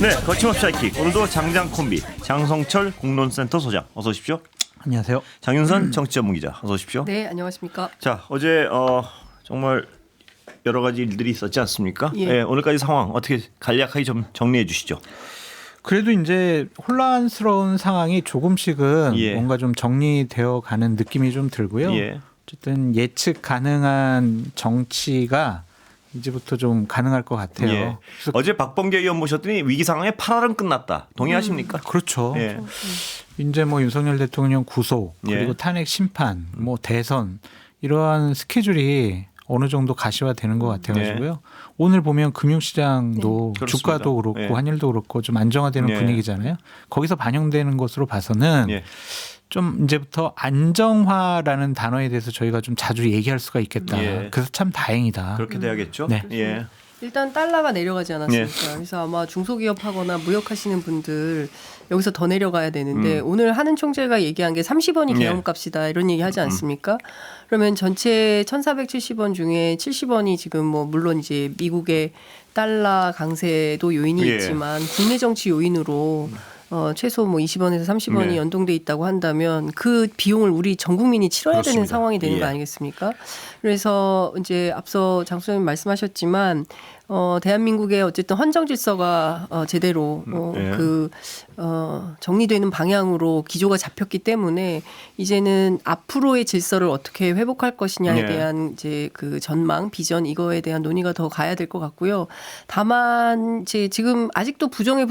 네, 거침없이 하이킥. 오늘도 장장 콤비 장성철 공론센터 소장 어서 오십시오. 안녕하세요. 장윤선 정치전문기자 어서 오십시오. 네, 안녕하십니까. 자, 어제 정말 여러 가지 일들이 있었지 않습니까? 예. 네, 오늘까지 상황 어떻게 간략하게 좀 정리해 주시죠. 그래도 이제 혼란스러운 상황이 조금씩은 예. 뭔가 좀 정리되어 가는 느낌이 좀 들고요. 예. 어쨌든 예측 가능한 정치가 이제부터 좀 가능할 것 같아요. 예. 그래서 어제 박범계 의원 모셨더니 위기 상황에 8할은 끝났다. 동의하십니까? 그렇죠. 예. 이제 뭐 윤석열 대통령 구속 그리고 예. 탄핵 심판, 뭐 대선 이러한 스케줄이 어느 정도 가시화되는 것 같아가지고요. 오늘 보면 금융시장도 네. 주가도 그렇습니다. 그렇고 예. 환율도 그렇고 좀 안정화되는 예. 분위기잖아요. 거기서 반영되는 것으로 봐서는 예. 좀 이제부터 안정화라는 단어에 대해서 저희가 좀 자주 얘기할 수가 있겠다. 예. 그래서 참 다행이다. 그렇게 돼야겠죠. 네. 예. 일단 달러가 내려가지 않았습니까? 그래서 아마 중소기업하거나 무역하시는 분들 여기서 더 내려가야 되는데 오늘 하는 총재가 얘기한 게 30원이 예. 계엄값이다 이런 얘기 하지 않습니까? 그러면 전체 1,470원 중에 70원이 지금 뭐 물론 이제 미국의 달러 강세도 요인이 예. 있지만 국내 정치 요인으로 최소 뭐 20원에서 30원이 네. 연동돼 있다고 한다면 그 비용을 우리 전 국민이 치러야 되는 그렇습니다. 상황이 되는 예. 거 아니겠습니까? 그래서 이제 앞서 장 소장님 말씀하셨지만 대한민국의 어쨌든 헌정 질서가 제대로 예. 정리되는 방향으로 기조가 잡혔기 때문에 이제는 앞으로의 질서를 어떻게 회복할 것이냐에 예. 대한 이제 그 전망, 비전 이거에 대한 논의가 더 가야 될 것 같고요. 다만 이제 지금 아직도 부정을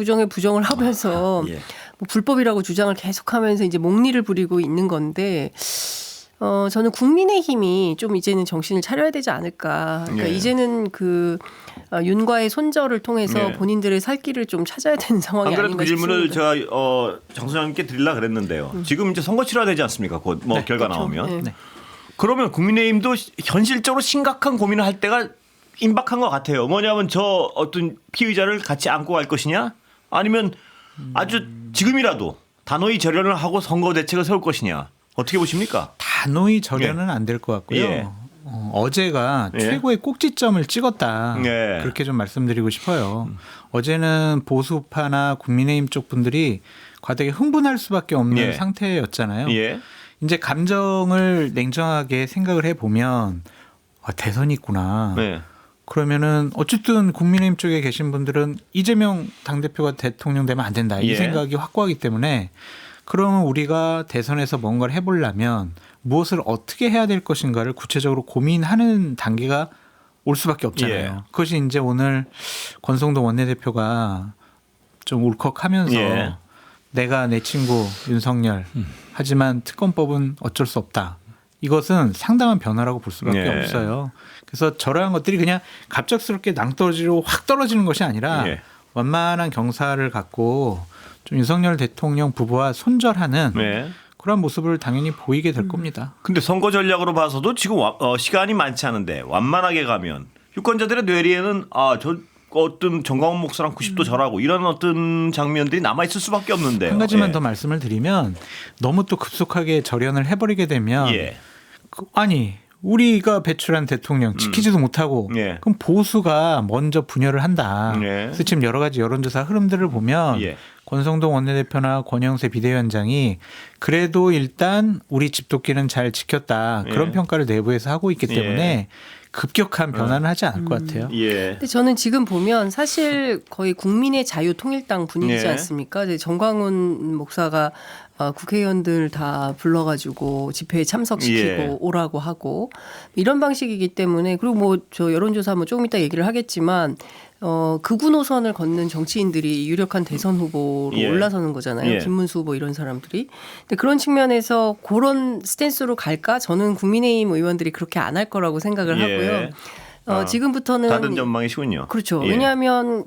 하면서 예. 뭐 불법이라고 주장을 계속하면서 이제 목리를 부리고 있는 건데. 저는 국민의힘이 좀 이제는 정신을 차려야 되지 않을까. 그러니까 예. 이제는 윤과의 손절을 통해서 예. 본인들의 살 길을 좀 찾아야 되는 상황이 안 그래도 아닌가 그 질문을 싶습니다. 제가 장 소장님께 드리려 그랬는데요. 지금 이제 선거 치러야 되지 않습니까? 곧 뭐 결과 그렇죠. 나오면. 네. 네. 그러면 국민의힘도 현실적으로 심각한 고민을 할 때가 임박한 것 같아요. 뭐냐면 저 어떤 피의자를 같이 안고 갈 것이냐 아니면 아주 지금이라도 단호히 절연을 하고 선거 대책을 세울 것이냐. 어떻게 보십니까? 단호히 절연은 안 될 것 같고요. 예. 어제가 예. 최고의 꼭지점을 찍었다. 예. 그렇게 좀 말씀드리고 싶어요. 어제는 보수파나 국민의힘 쪽 분들이 과대하게 흥분할 수밖에 없는 예. 상태였잖아요. 예. 이제 감정을 냉정하게 생각을 해보면 대선이 있구나. 네. 그러면은 어쨌든 국민의힘 쪽에 계신 분들은 이재명 당대표가 대통령 되면 안 된다. 이 예. 생각이 확고하기 때문에 그러면 우리가 대선에서 뭔가를 해보려면 무엇을 어떻게 해야 될 것인가를 구체적으로 고민하는 단계가 올 수밖에 없잖아요. 예. 그것이 이제 오늘 권성동 원내대표가 좀 울컥하면서 예. 내가 내 친구 윤석열 하지만 특검법은 어쩔 수 없다. 이것은 상당한 변화라고 볼 수밖에 예. 없어요. 그래서 저러한 것들이 그냥 갑작스럽게 낭떠러지로 확 떨어지는 것이 아니라 예. 완만한 경사를 갖고 좀 윤석열 대통령 부부와 손절하는 네. 그런 모습을 당연히 보이게 될 겁니다. 근데 선거 전략으로 봐서도 지금 시간이 많지 않은데 완만하게 가면 유권자들의 뇌리에는 저 어떤 정광훈 목사랑 90도 절하고 이런 어떤 장면들이 남아 있을 수밖에 없는데요. 한 가지만 예. 더 말씀을 드리면 너무 또 급속하게 절연을 해버리게 되면 예. 아니 우리가 배출한 대통령 지키지도 못하고 예. 그럼 보수가 먼저 분열을 한다. 예. 그래서 지금 여러 가지 여론조사 흐름들을 보면 예. 권성동 원내대표나 권영세 비대위원장이 그래도 일단 우리 집도끼는 잘 지켰다. 그런 예. 평가를 내부에서 하고 있기 때문에 급격한 변화는 하지 않을 것 같아요. 예. 근데 저는 지금 보면 사실 거의 국민의 자유통일당 분위기지 예. 않습니까? 이제 정광훈 목사가 국회의원들 다 불러가지고 집회에 참석시키고 예. 오라고 하고 이런 방식이기 때문에 그리고 뭐 저 여론조사 뭐 조금 이따 얘기를 하겠지만 극우 노선을 걷는 정치인들이 유력한 대선 후보로 예. 올라서는 거잖아요. 예. 김문수 후보 이런 사람들이. 근데 그런 측면에서 그런 스탠스로 갈까? 저는 국민의힘 의원들이 그렇게 안 할 거라고 생각을 예. 하고요. 지금부터는 다른 전망이시군요. 그렇죠. 예. 왜냐하면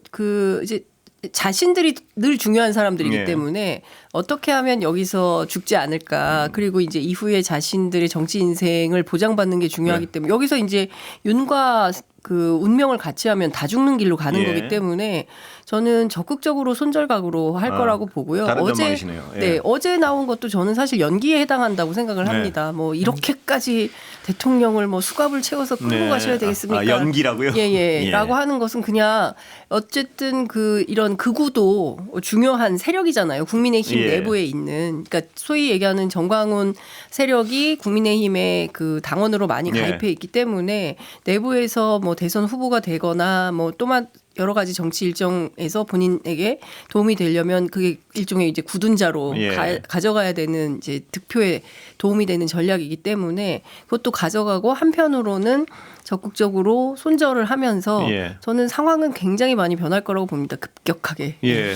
이제 자신들이 늘 중요한 사람들이기 예. 때문에 어떻게 하면 여기서 죽지 않을까. 그리고 이제 이후에 자신들의 정치 인생을 보장받는 게 중요하기 네. 때문에 여기서 이제 윤과 그 운명을 같이 하면 다 죽는 길로 가는 예. 거기 때문에 저는 적극적으로 손절각으로 할 거라고 보고요. 다른 어제 전망이시네요. 예. 네, 어제 나온 것도 저는 사실 연기에 해당한다고 생각을 네. 합니다. 뭐 이렇게까지 대통령을 뭐 수갑을 채워서 끌고 네. 가셔야 되겠습니까? 연기라고요? 예. 예. 라고 하는 것은 그냥 어쨌든 그 이런 극우도 중요한 세력이잖아요. 국민의힘 예. 내부에 있는. 그러니까 소위 얘기하는 정광훈 세력이 국민의힘의 그 당원으로 많이 예. 가입해 있기 때문에 내부에서 뭐 대선 후보가 되거나 뭐 또한 여러 가지 정치 일정에서 본인에게 도움이 되려면 그게 일종의 이제 굳은자로 예. 가져가야 되는 이제 득표에 도움이 되는 전략이기 때문에 그것도 가져가고 한편으로는 적극적으로 손절을 하면서 예. 저는 상황은 굉장히 많이 변할 거라고 봅니다. 급격하게. 예.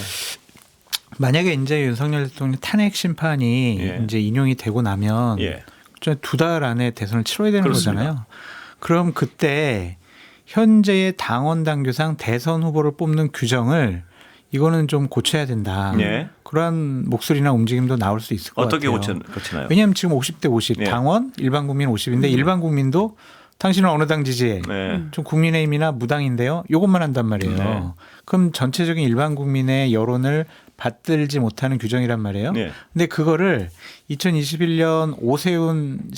만약에 이제 윤석열 대통령 탄핵 심판이 예. 이제 인용이 되고 나면 예. 2달 안에 대선을 치러야 되는 그렇습니다. 거잖아요. 그럼 그때 현재의 당원 당규상 대선 후보를 뽑는 규정을 이거는 좀 고쳐야 된다. 예. 그러한 목소리나 움직임도 나올 수 있을 것 어떻게 같아요. 고치나요? 왜냐하면 지금 50대 50 예. 당원 일반 국민 50인데 일반 국민도 당신은 어느 당 지지해? 네. 좀 국민의힘이나 무당인데요. 이것만 한단 말이에요. 네. 그럼 전체적인 일반 국민의 여론을 받들지 못하는 규정이란 말이에요. 네. 근데 그거를 2021년 오세훈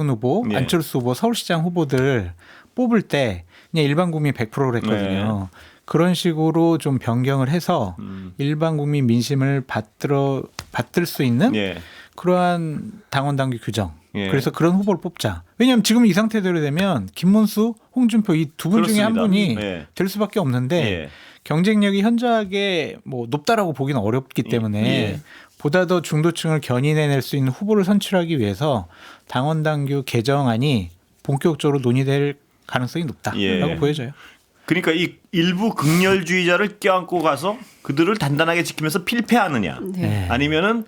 후보, 네. 안철수 후보, 서울시장 후보들 뽑을 때 그냥 일반 국민 100%를 했거든요. 그런 식으로 좀 변경을 해서 일반 국민 민심을 받들 수 있는 예. 그러한 당원 당규 규정. 예. 그래서 그런 후보를 뽑자. 왜냐하면 지금 이 상태대로 되면 김문수, 홍준표 이 두 분 중에 한 그렇습니다. 분이 예. 될 수밖에 없는데 예. 경쟁력이 현저하게 뭐 높다라고 보기는 어렵기 때문에 예. 보다 더 중도층을 견인해낼 수 있는 후보를 선출하기 위해서 당원 당규 개정안이 본격적으로 논의될 가능성이 높다라고 예. 보여져요. 그러니까 이 일부 극렬주의자를 껴안고 가서 그들을 단단하게 지키면서 필패하느냐, 네. 아니면은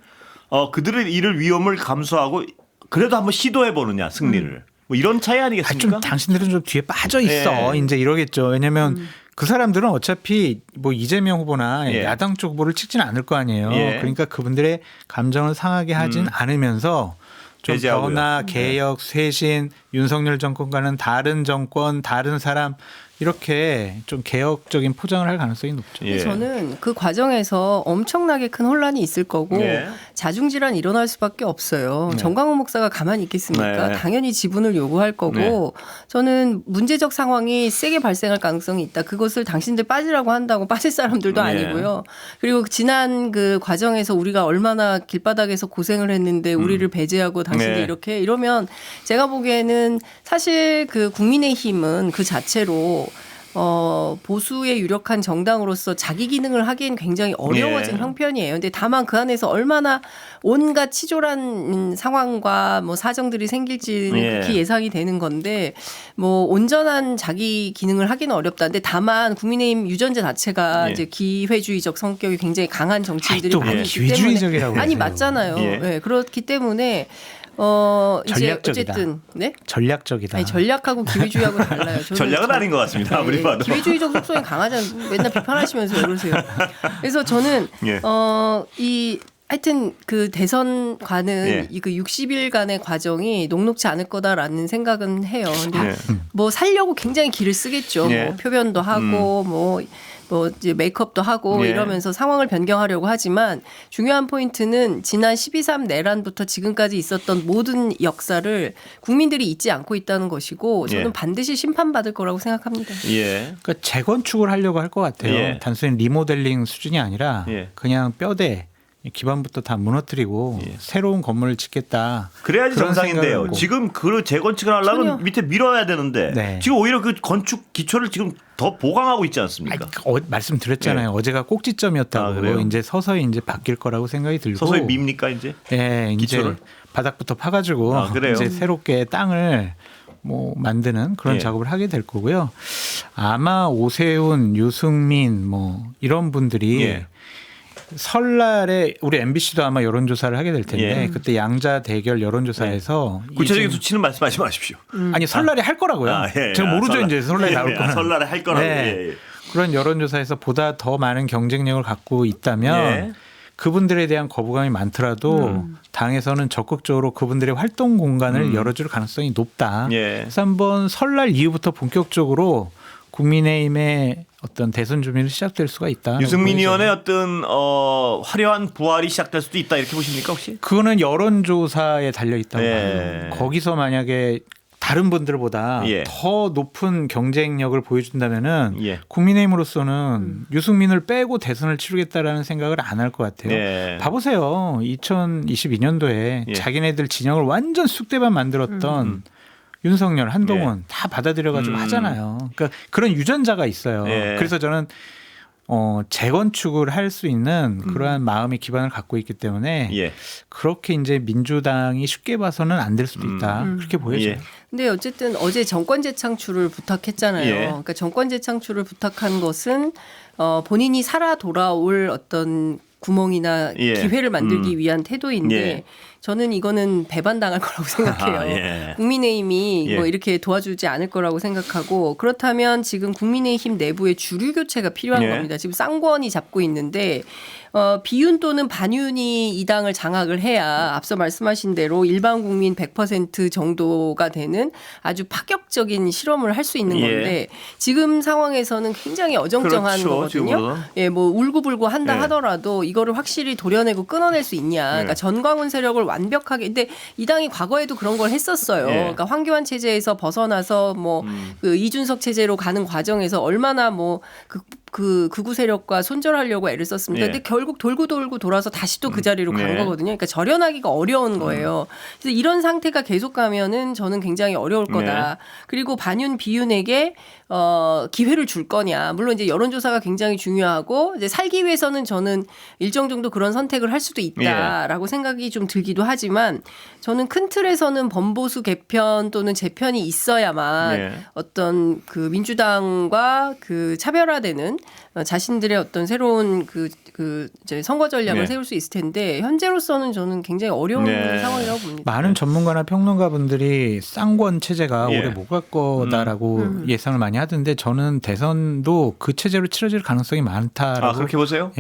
그들의 이를 위험을 감수하고 그래도 한번 시도해 보느냐 승리를 뭐 이런 차이 아니겠습니까? 좀 당신들은 좀 뒤에 빠져 있어. 예. 이제 이러겠죠. 왜냐하면 그 사람들은 어차피 뭐 이재명 후보나 예. 야당 쪽 후보를 찍지는 않을 거 아니에요. 예. 그러니까 그분들의 감정을 상하게 하진 않으면서 좀 배제하고요. 변화, 개혁, 쇄신, 윤석열 정권과는 다른 정권, 다른 사람 이렇게 좀 개혁적인 포장을 할 가능성이 높죠. 예. 저는 그 과정에서 엄청나게 큰 혼란이 있을 거고 예. 자중질환이 일어날 수밖에 없어요. 네. 정광훈 목사가 가만히 있겠습니까? 네. 당연히 지분을 요구할 거고 네. 저는 문제적 상황이 세게 발생할 가능성이 있다. 그것을 당신들 빠지라고 한다고 빠질 사람들도 네. 아니고요. 그리고 지난 그 과정에서 우리가 얼마나 길바닥에서 고생을 했는데 우리를 배제하고 당신들 네. 이렇게 이러면 제가 보기에는 사실 그 국민의힘은 그 자체로 보수의 유력한 정당으로서 자기 기능을 하기엔 굉장히 어려워진 예. 형편이에요. 근데 다만 그 안에서 얼마나 온갖 치졸한 상황과 뭐 사정들이 생길지는 예. 극히 예상이 되는 건데 뭐 온전한 자기 기능을 하기는 어렵다. 근데 다만 국민의힘 유전자 자체가 예. 이제 기회주의적 성격이 굉장히 강한 정치인들이 또 많이 뭐 있기 기회주의적이라고 때문에 아니 그러세요. 맞잖아요. 예. 네, 그렇기 때문에 이제 전략적이다. 어쨌든 네? 전략적이다. 아니 전략하고 기회주의하고 달라요. 저는 전략은 아닌 것 같습니다. 아무리 네, 봐도. 기회주의적 속성이 강하잖아요. 맨날 비판하시면서 왜 그러세요. 그래서 저는 예. 이 하여튼 그 대선과는 예. 이 그 60일간의 과정이 녹록지 않을 거다라는 생각은 해요. 근데 예. 뭐 살려고 굉장히 기를 쓰겠죠. 예. 뭐 표변도 하고 뭐 이제 메이크업도 하고 예. 이러면서 상황을 변경하려고 하지만 중요한 포인트는 지난 12.3 내란부터 지금까지 있었던 모든 역사를 국민들이 잊지 않고 있다는 것이고 저는 예. 반드시 심판받을 거라고 생각합니다. 예. 그러니까 재건축을 하려고 할 것 같아요. 예. 단순히 리모델링 수준이 아니라 예. 그냥 뼈대 기반부터 다 무너뜨리고 예. 새로운 건물을 짓겠다. 그래야지 그런 정상인데요. 생각을 지금 그 재건축을 하려면 전혀. 밑에 밀어야 되는데 네. 지금 오히려 그 건축 기초를 지금 더 보강하고 있지 않습니까? 말씀드렸잖아요. 예. 어제가 꼭지점이었다고. 아, 그래요? 이제 서서히 이제 바뀔 거라고 생각이 들고. 서서히 밉니까 이제? 예, 이제 기초를? 바닥부터 파가지고 아, 그래요? 이제 새롭게 땅을 뭐 만드는 그런 예. 작업을 하게 될 거고요. 아마 오세훈, 유승민 뭐 이런 분들이 예. 설날에 우리 MBC도 아마 여론조사를 하게 될 텐데 예. 그때 양자 대결 여론조사에서 구체적인 이제- 수치는 말씀하지 마십시오. 아니 설날에 할 거라고요. 아, 예. 제가 아, 모르죠 설날. 이제 설날에 예, 나올 예. 거는. 설날에 할 거라고. 네. 예, 예. 그런 여론조사에서 보다 더 많은 경쟁력을 갖고 있다면 예. 그분들에 대한 거부감이 많더라도 당에서는 적극적으로 그분들의 활동 공간을 열어줄 가능성이 높다. 예. 그래서 한번 설날 이후부터 본격적으로 국민의힘의 어떤 대선 준비는 시작될 수가 있다. 유승민 의원의 어떤 화려한 부활이 시작될 수도 있다 이렇게 보십니까 혹시? 그거는 여론조사에 달려 있다고 예. 봐요. 거기서 만약에 다른 분들보다 예. 더 높은 경쟁력을 보여준다면은 예. 국민의힘으로서는 유승민을 빼고 대선을 치르겠다라는 생각을 안 할 것 같아요. 예. 봐보세요. 2022년도에 예. 자기네들 진영을 완전 쑥대밭 만들었던 윤석열, 한동훈 다 받아들여가지고 하잖아요. 그러니까 그런 유전자가 있어요. 예. 그래서 저는 재건축을 할 수 있는 그러한 마음의 기반을 갖고 있기 때문에 예. 그렇게 이제 민주당이 쉽게 봐서는 안 될 수도 있다. 그렇게 보여져요. 예. 근데 어쨌든 어제 정권 재창출을 부탁했잖아요. 예. 그러니까 정권 재창출을 부탁한 것은 본인이 살아 돌아올 어떤 구멍이나 예. 기회를 만들기 위한 태도인데 예. 저는 이거는 배반당할 거라고 생각해요. 아, 예. 국민의힘이 예. 뭐 이렇게 도와주지 않을 거라고 생각하고 그렇다면 지금 국민의힘 내부의 주류 교체가 필요한 예. 겁니다. 지금 쌍권이 잡고 있는데 비윤 또는 반윤이 이 당을 장악을 해야 앞서 말씀하신 대로 일반 국민 100% 정도가 되는 아주 파격적인 실험을 할 수 있는 예. 건데 지금 상황에서는 굉장히 어정쩡한 그렇죠, 거거든요. 지금은. 예, 뭐 울고불고 한다 예. 하더라도 이거를 확실히 도려내고 끊어낼 수 있냐. 그러니까 전광훈 세력을 완벽하게 근데 이 당이 과거에도 그런 걸 했었어요. 예. 그러니까 황교안 체제에서 벗어나서 뭐 그 이준석 체제로 가는 과정에서 얼마나 뭐 그 극우 세력과 손절하려고 애를 썼습니다. 예. 근데 결국 돌고 돌아서 다시 또 그 자리로 간 네. 거거든요. 그러니까 절연하기가 어려운 거예요. 그래서 이런 상태가 계속 가면은 저는 굉장히 어려울 거다. 네. 그리고 반윤 비윤에게 기회를 줄 거냐. 물론 이제 여론조사가 굉장히 중요하고 이제 살기 위해서는 저는 일정 정도 그런 선택을 할 수도 있다라고 생각이 좀 들기도 하지만 저는 큰 틀에서는 범보수 개편 또는 재편이 있어야만 네. 어떤 그 민주당과 그 차별화되는 자신들의 어떤 새로운 이제 선거 전략을 네. 세울 수 있을 텐데 현재로서는 저는 굉장히 어려운 네. 상황이라고 봅니다. 많은 전문가나 평론가분들이 쌍권 체제가 예. 오래 못 갈 거다라고 예상을 많이 하던데 저는 대선도 그 체제로 치러질 가능성이 많다라고 아 그렇게 보세요?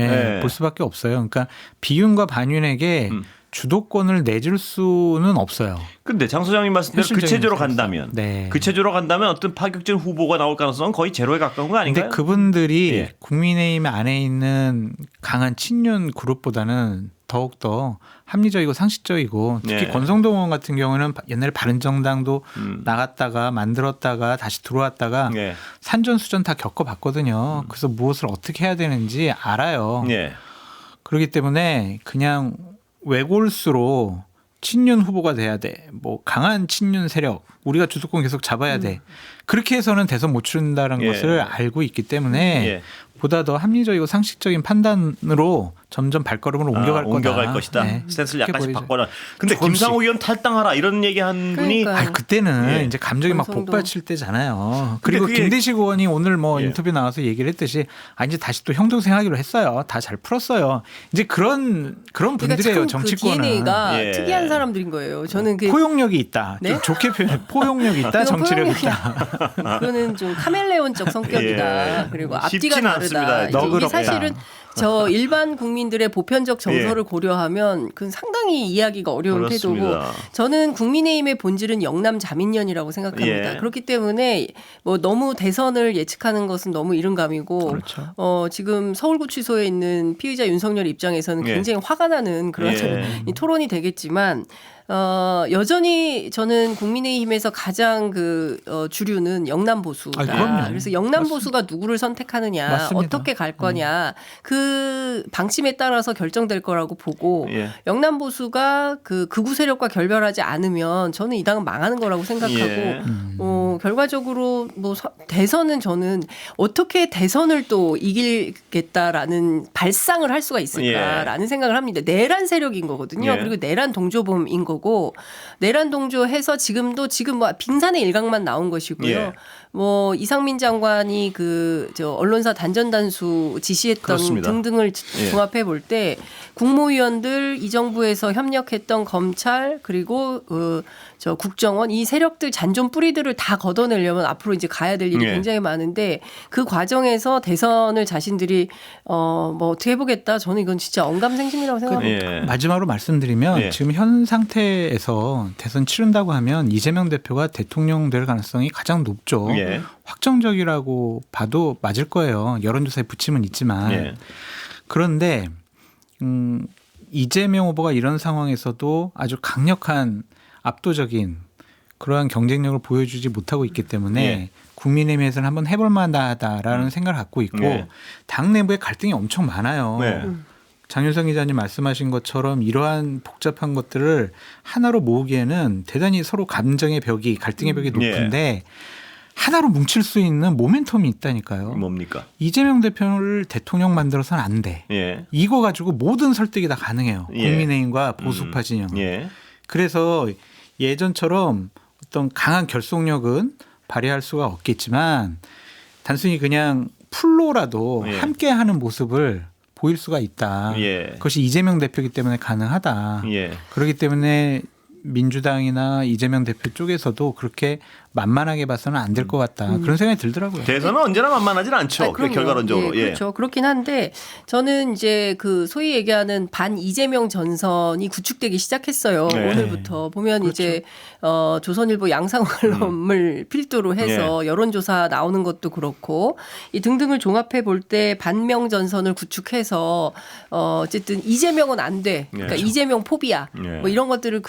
볼 수밖에 없어요. 그러니까 비윤과 반윤에게 주도권을 내줄 수는 없어요. 근데 장 소장님 말씀대로 그 현실적인 체제로 입장에서. 간다면 네. 그 체제로 간다면 어떤 파격적인 후보가 나올 가능성은 거의 제로에 가까운 거 아닌가요? 근데 그분들이 예. 국민의힘 안에 있는 강한 친윤 그룹보다는 더욱더 합리적이고 상식적이고 특히 예. 권성동 의원 같은 경우는 옛날에 바른정당도 나갔다가 만들었다가 다시 들어왔다가 예. 산전수전 다 겪어봤거든요. 그래서 무엇을 어떻게 해야 되는지 알아요. 예. 그렇기 때문에 그냥 외골수로 친윤 후보가 돼야 돼. 뭐 강한 친윤 세력 우리가 주도권 계속 잡아야 돼. 그렇게 해서는 대선 못 치른다는 예. 것을 알고 있기 때문에 예. 보다 더 합리적이고 상식적인 판단으로 점점 발걸음을 옮겨갈 거다. 옮겨갈 것이다. 네. 스탠스를 그렇게 약간씩 보이죠. 바꿔라. 근데 조금씩. 김상호 의원 탈당하라 이런 얘기한 분이 그러니까요. 아 그때는 예. 이제 감정이 막 권성동. 복받칠 때잖아요. 그리고 그게- 김대식 의원이 오늘 뭐 예. 인터뷰 나와서 얘기를 했듯이 이제 다시 또 형동생 하기로 했어요. 다 잘 풀었어요. 이제 그런 분들이에요. 정치권은. 그 DNA가 예. 특이한 사람들인 거예요. 저는 그 포용력이 있다. 네? 좀 좋게 표현해. 포용력이 있다. 그건 정치력이 포용력이 있다. 그거는 좀 카멜레온적 성격이다. 예. 그리고 앞뒤가 쉽지는 다르다. 않습니다. 이게 너그럽다. 사실은 저 일반 국민들의 보편적 정서를 예. 고려하면 그건 상당히 이해하기가 어려운 그렇습니다. 태도고 저는 국민의힘의 본질은 영남 자민련이라고 생각합니다. 예. 그렇기 때문에 뭐 너무 대선을 예측하는 것은 너무 이른 감이고 그렇죠. 지금 서울구치소에 있는 피의자 윤석열 입장에서는 예. 굉장히 화가 나는 그런 예. 이 토론이 되겠지만 여전히 저는 국민의힘에서 가장 주류는 영남 보수다. 아, 그럼요. 그래서 영남 보수가 누구를 선택하느냐, 맞습니다. 어떻게 갈 거냐, 그 방침에 따라서 결정될 거라고 보고 예. 영남 보수가 그 극우 세력과 결별하지 않으면 저는 이 당은 망하는 거라고 생각하고 예. 결과적으로 뭐 대선은 저는 어떻게 대선을 또 이기겠다라는 발상을 할 수가 있을까라는 생각을 합니다. 내란 세력인 거거든요. 예. 그리고 내란 동조범인 거고 내란 동조해서 지금 뭐 빙산의 일각만 나온 것이고요. 예. 뭐 이상민 장관이 저 언론사 단전단수 지시했던 그렇습니다. 등등을 예. 종합해 볼 때 국무위원들 이 정부에서 협력했던 검찰 그리고 저 국정원 이 세력들 잔존 뿌리들을 다 걷어내려면 앞으로 이제 가야 될 일이 예. 굉장히 많은데 그 과정에서 대선을 자신들이 뭐 어떻게 해보겠다. 저는 이건 진짜 언감생심이라고 생각합니다. 예. 마지막으로 말씀드리면 예. 지금 현 상태에서 대선 치른다고 하면 이재명 대표가 대통령 될 가능성이 가장 높죠. 예. 확정적이라고 봐도 맞을 거예요. 여론조사에 부침은 있지만. 예. 그런데 이재명 후보가 이런 상황에서도 아주 강력한 압도적인 그러한 경쟁력을 보여주지 못하고 있기 때문에 예. 국민의힘에서는 한번 해볼 만하다라는 생각을 갖고 있고 예. 당 내부에 갈등이 엄청 많아요. 네. 장윤성 기자님 말씀하신 것처럼 이러한 복잡한 것들을 하나로 모으기에는 대단히 서로 감정의 벽이 갈등의 벽이 높은데 하나로 뭉칠 수 있는 모멘텀이 있다니까요. 뭡니까? 이재명 대표를 대통령 만들어서는 안 돼. 예. 이거 가지고 모든 설득이 다 가능해요. 예. 국민의힘과 보수파 진영. 예. 그래서 예전처럼 어떤 강한 결속력은 발휘할 수가 없겠지만 단순히 그냥 풀로라도 예. 함께하는 모습을 보일 수가 있다. 예. 그것이 이재명 대표이기 때문에 가능하다. 예. 그렇기 때문에 민주당이나 이재명 대표 쪽에서도 그렇게 만만하게 봐서는 안 될 것 같다. 그런 생각이 들더라고요. 대선은 언제나 만만하진 않죠. 아니, 그 그럼요. 결과론적으로. 예, 그렇죠. 그렇긴 한데 저는 이제 그 소위 얘기하는 반 이재명 전선이 구축되기 시작했어요. 네. 오늘부터 보면 그렇죠. 이제 조선일보 양상언론을 필두로 해서 여론조사 나오는 것도 그렇고 이 등등을 종합해 볼 때 반명 전선을 구축해서 어쨌든 이재명은 안 돼. 그러니까 네. 이재명 포비아 네. 뭐 이런 것들을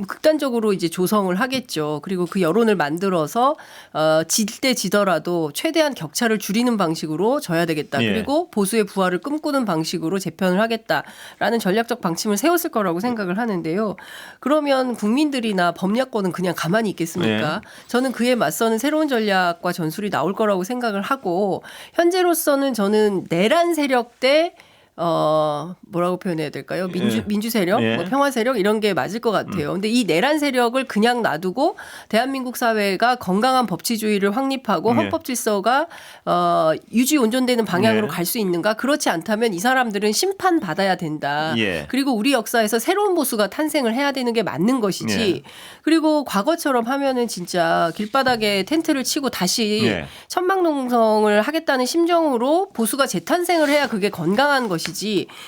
극단적으로 이제 조성을 하겠죠. 그리고 그 여론을 만들어서 질 때 지더라도 최대한 격차를 줄이는 방식으로 져야 되겠다. 예. 그리고 보수의 부활을 꿈꾸는 방식으로 재편을 하겠다라는 전략적 방침을 세웠을 거라고 생각을 하는데요. 그러면 국민들이나 법야권은 그냥 가만히 있겠습니까? 저는 그에 맞서는 새로운 전략과 전술이 나올 거라고 생각을 하고 현재로서는 저는 내란 세력 대 뭐라고 표현해야 될까요? 민주 세력, 예. 뭐 평화 세력 이런 게 맞을 것 같아요. 근데 이 내란 세력을 그냥 놔두고 대한민국 사회가 건강한 법치주의를 확립하고 예. 헌법 질서가 유지 온전되는 방향으로 예. 갈 수 있는가? 그렇지 않다면 이 사람들은 심판 받아야 된다. 예. 그리고 우리 역사에서 새로운 보수가 탄생을 해야 되는 게 맞는 것이지. 예. 그리고 과거처럼 하면은 진짜 길바닥에 텐트를 치고 다시 예. 천막농성을 하겠다는 심정으로 보수가 재탄생을 해야 그게 건강한 것이지.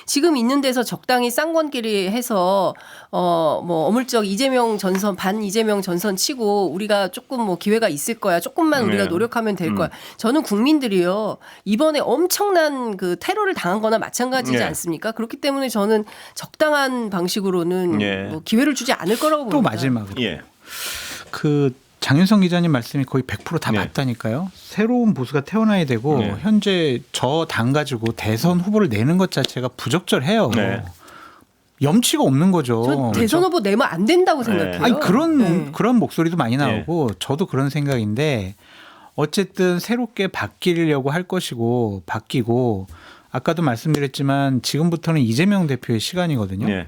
지금 있는 데서 적당히 쌍권끼리 해서 뭐 어물쩍 이재명 전선 반 이재명 전선 치고 우리가 조금 뭐 기회가 있을 거야. 조금만 우리가 네. 노력하면 될 거야. 저는 국민들이요. 이번에 엄청난 그 테러를 당한 거나 마찬가지지 네. 않습니까? 그렇기 때문에 저는 적당한 방식으로는 네. 뭐 기회를 주지 않을 거라고 또 봅니다. 마지막으로 예. 그 장윤성 기자님 말씀이 거의 100%다 네. 맞다니까요. 새로운 보수가 태어나야 되고 네. 현재 저 당 가지고 대선 후보를 내는 것 자체가 부적절해요. 네. 염치가 없는 거죠. 전 대선 후보 내면 안 된다고 생각해요. 아니 그런 네. 그런 목소리도 많이 나오고 저도 그런 생각인데 어쨌든 새롭게 바뀌려고 할 것이고 바뀌고 아까도 말씀드렸지만 지금부터는 이재명 대표의 시간이거든요. 예.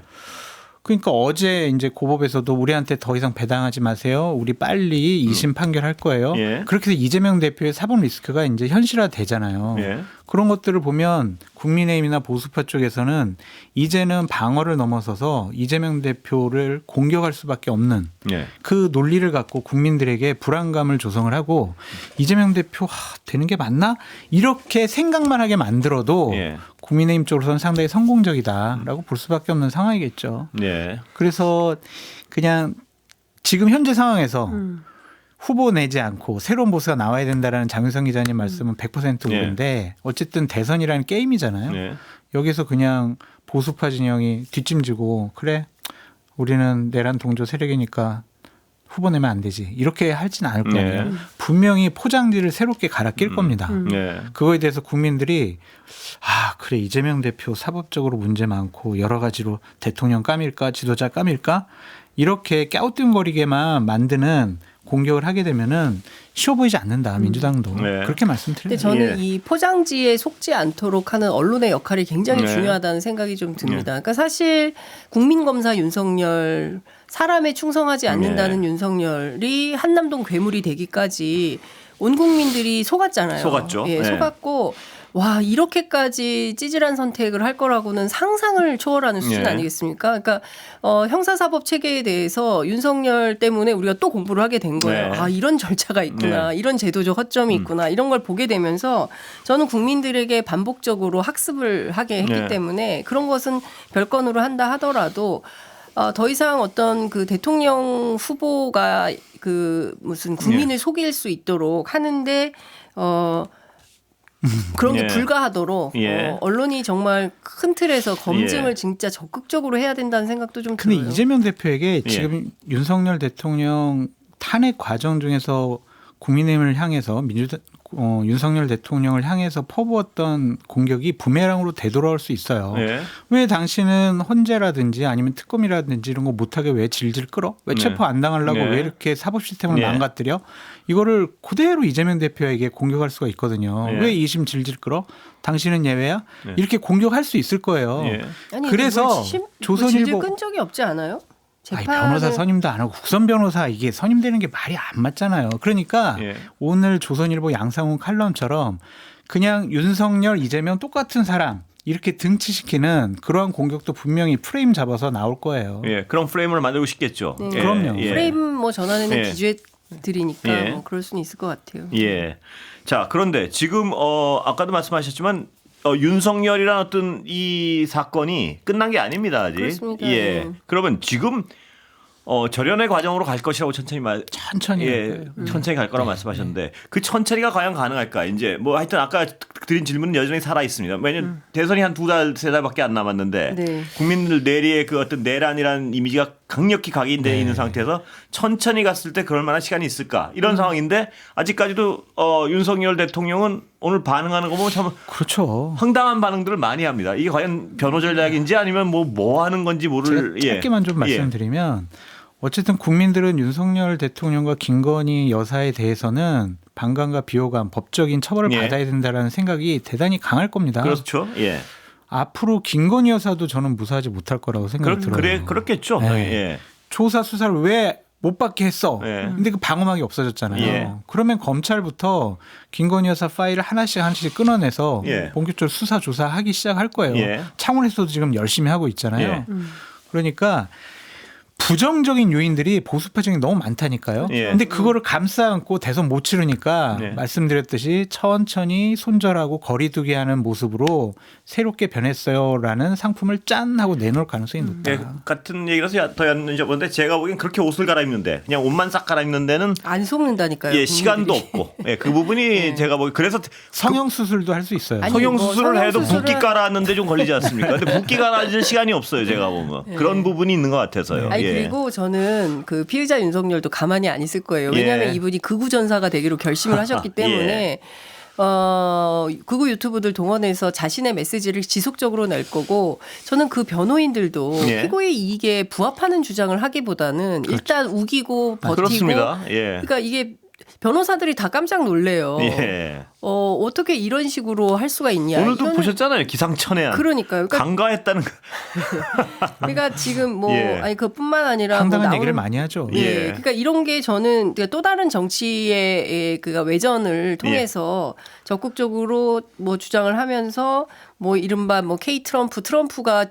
그러니까 어제 이제 고법에서도 우리한테 더 이상 배당하지 마세요. 우리 빨리 2심 판결할 거예요. 예. 그렇게 해서 이재명 대표의 사법 리스크가 이제 현실화되잖아요. 예. 그런 것들을 보면 국민의힘이나 보수파 쪽에서는 이제는 방어를 넘어서서 이재명 대표를 공격할 수밖에 없는 예. 그 논리를 갖고 국민들에게 불안감을 조성을 하고 이재명 대표 되는 게 맞나? 이렇게 생각만 하게 만들어도 예. 국민의힘 쪽으로서는 상당히 성공적이다라고 볼 수밖에 없는 상황이겠죠. 예. 그래서 그냥 지금 현재 상황에서 후보 내지 않고 새로운 보수가 나와야 된다라는 장윤성 기자님 말씀은 100% 옳은데 어쨌든 대선이라는 게임이잖아요. 예. 여기서 그냥 보수파 진영이 뒷짐지고 그래 우리는 내란 동조 세력이니까 후보 내면 안 되지 이렇게 하진 않을 거 아니에요. 네. 분명히 포장지를 새롭게 갈아 낄 겁니다. 예. 그거에 대해서 국민들이 그래 이재명 대표 사법적으로 문제 많고 여러 가지로 대통령 까밀까 지도자 까밀까 이렇게 갸우뚱거리게만 만드는 공격을 하게 되면은 쉬워 보이지 않는다 민주당도 네. 그렇게 말씀드려요. 근데 저는 예. 이 포장지에 속지 않도록 하는 언론의 역할이 굉장히 네. 중요하다는 생각이 좀 듭니다. 그러니까 사실 국민검사 윤석열 사람에 충성하지 않는다는 윤석열이 한남동 괴물이 되기까지 온 국민들이 속았잖아요. 속았죠. 예, 네. 속았고 와 이렇게까지 찌질한 선택을 할 거라고는 상상을 초월하는 수준 네. 아니겠습니까? 그러니까 형사사법 체계에 대해서 윤석열 때문에 우리가 또 공부를 하게 된 거예요. 네. 아 이런 절차가 있구나, 이런 제도적 허점이 있구나 이런 걸 보게 되면서 저는 국민들에게 반복적으로 학습을 하게 했기 네. 때문에 그런 것은 별건으로 한다 하더라도 더 이상 어떤 그 대통령 후보가 그 무슨 국민을 속일 수 있도록 하는데 그런 게 예. 불가하도록 예. 언론이 정말 큰 틀에서 검증을 예. 진짜 적극적으로 해야 된다는 생각도 좀 근데 들어요. 이재명 대표에게 예. 지금 윤석열 대통령 탄핵 과정 중에서 국민의힘을 향해서 윤석열 대통령을 향해서 퍼부었던 공격이 부메랑으로 되돌아올 수 있어요. 예. 왜 당신은 헌재라든지 아니면 특검이라든지 이런 거 못하게 왜 질질 끌어? 왜 네. 체포 안 당하려고 네. 왜 이렇게 사법 시스템을 네. 망가뜨려? 이거를 그대로 이재명 대표에게 공격할 수가 있거든요. 네. 왜 2심 질질 끌어? 당신은 예외야? 네. 이렇게 공격할 수 있을 거예요. 예. 아니, 그래서 조선일보 조선일보- 끈 적이 없지 않아요? 아니, 재판을- 변호사 선임도 안 하고 국선 변호사 이게 선임되는 게 말이 안 맞잖아요. 그러니까 예. 오늘 조선일보 양상훈 칼럼처럼 그냥 윤석열, 이재명 똑같은 사람 이렇게 등치시키는 그러한 공격도 분명히 프레임 잡아서 나올 거예요. 예. 그런 프레임을 만들고 싶겠죠. 네. 예. 그럼요. 예. 프레임 뭐 전환에는 예. 기죄들이니까 예. 뭐 그럴 수는 있을 것 같아요. 예. 자, 그런데 지금 아까도 말씀하셨지만 윤석열이라는 어떤 이 사건이 끝난 게 아닙니다, 아직. 그렇습니다. 예. 예. 그러면 지금 절연의 과정으로 갈 것이라고 천천히 할 예, 거예요. 천천히 갈 거라고 말씀하셨는데 그 천천히가 과연 가능할까? 이제 뭐 하여튼 아까 드린 질문은 여전히 살아 있습니다. 왜냐면 대선이 한 2달, 3달밖에 안 남았는데 네. 국민들 내리의 그 어떤 내란이라는 이미지가 강력히 각인되어 있는 상태에서 천천히 갔을 때 그럴 만한 시간이 있을까? 이런 상황인데 아직까지도 윤석열 대통령은 오늘 반응하는 거 보면 참 그렇죠. 황당한 반응들을 많이 합니다. 이게 과연 변호 전략인지 아니면 뭐 하는 건지 모를 제가 짧게만 좀 말씀드리면 어쨌든 국민들은 윤석열 대통령과 김건희 여사에 대해서는 반감과 비호감, 법적인 처벌을 예. 받아야 된다라는 생각이 대단히 강할 겁니다. 그렇죠. 예. 앞으로 김건희 여사도 저는 무사하지 못할 거라고 생각이 들어요. 그렇겠죠. 네. 예. 조사 수사를 왜 못 받게 했어? 예. 근데 그 방어막이 없어졌잖아요. 예. 그러면 검찰부터 김건희 여사 파일을 하나씩 끊어내서 예. 본격적으로 수사 조사하기 시작할 거예요. 예. 창원에서도 지금 열심히 하고 있잖아요. 예. 그러니까 부정적인 요인들이 보수 파정이 너무 많다니까요. 예. 근데 그거를 감싸 안고 대선 못 치르니까 네. 말씀드렸듯이 천천히 손절하고 거리두기 하는 모습으로 새롭게 변했어요라는 상품을 짠 하고 내놓을 가능성이 높다. 예, 같은 얘기라서 더 여쭤보는데 제가 보기엔 그렇게 옷을 갈아입는데 그냥 옷만 싹 갈아입는 데는 안 속는다니까요. 예, 시간도 국민들이. 없고 예, 그 부분이 제가 보기 그래서 성형 수술도 할 수 있어요. 아니, 성형 뭐 수술을 성형 해도 수술을- 붓기 깔았는데 좀 걸리지 않습니까? 근데 붓기 깔아줄 시간이 없어요, 제가 보면. 그런 부분이 있는 것 같아서요. 아니 예. 그리고 저는 그 피의자 윤석열도 가만히 안 있을 거예요. 예. 왜냐하면 이분이 극우전사가 되기로 결심을 하셨기 때문에 극우 유튜브들 동원해서 자신의 메시지를 지속적으로 낼 거고 저는 그 변호인들도 예. 피고의 이익에 부합하는 주장을 하기보다는 일단 우기고 버티고 그렇습니다. 예. 그러니까 이게 변호사들이 다 깜짝 놀래요. 예. 어떻게 이런 식으로 할 수가 있냐. 오늘도 이거는- 보셨잖아요, 기상천외한. 그러니까요. 그러니까, 간과했다는 거. 그러니까 지금 뭐 예. 아니 그뿐만 아니라 황당한 뭐 얘기를 나오는- 많이 하죠. 예. 예. 그러니까 이런 게 저는 또 다른 정치의 그 외전을 통해서 적극적으로 뭐 주장을 하면서 뭐 이른바 뭐 K 트럼프가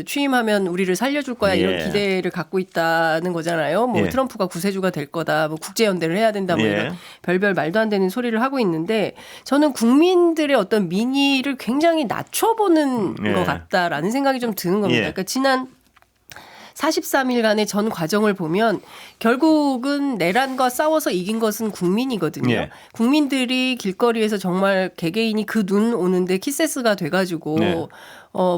취임하면 우리를 살려줄 거야 이런 예. 기대를 갖고 있다는 거잖아요. 뭐 예. 트럼프가 구세주가 될 거다. 뭐 국제 연대를 해야 된다. 뭐 예. 이런 별별 말도 안 되는 소리를 하고 있는데 저는 국민들의 어떤 민의를 굉장히 낮춰보는 예. 것 같다라는 생각이 좀 드는 겁니다. 예. 그러니까 지난 43일간의 전 과정을 보면 결국은 내란과 싸워서 이긴 것은 국민이거든요. 예. 국민들이 길거리에서 정말 개개인이 그 눈 오는데 키세스가 돼가지고 네.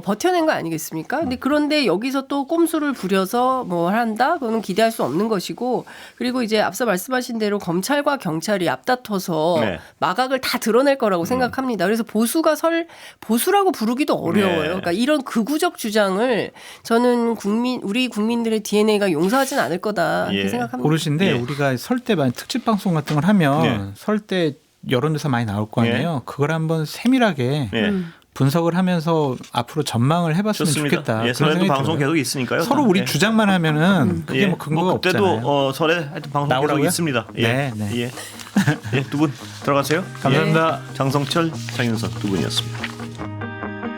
버텨낸 거 아니겠습니까? 근데 그런데 여기서 또 꼼수를 부려서 뭐 한다? 그거는 기대할 수 없는 것이고 그리고 이제 앞서 말씀하신 대로 검찰과 경찰이 앞다퉈서 네. 마각을 다 드러낼 거라고 생각합니다. 그래서 보수라고 부르기도 어려워요. 네. 그러니까 이런 극우적 주장을 저는 우리 국민들의 DNA가 용서하진 않을 거다 이렇게 예. 생각합니다. 모르신데 예. 우리가 설 때 특집 방송 같은 걸 하면 네. 설 때 여론조사 많이 나올 거 아니에요. 그걸 한번 세밀하게 예. 분석을 하면서 앞으로 전망을 해봤으면 좋습니다. 좋겠다. 예, 그런 설에도 생각이 방송 들어요. 계속 있으니까요. 서로 우리 예. 주장만 하면은 그게 예, 뭐 근거가 그때도 없잖아요. 설에 하여튼 방송 계속 나오라고요? 있습니다. 예. 네, 네. 예. 예, 두 분 들어가세요. 감사합니다. 예. 장성철, 장윤선 두 분이었습니다.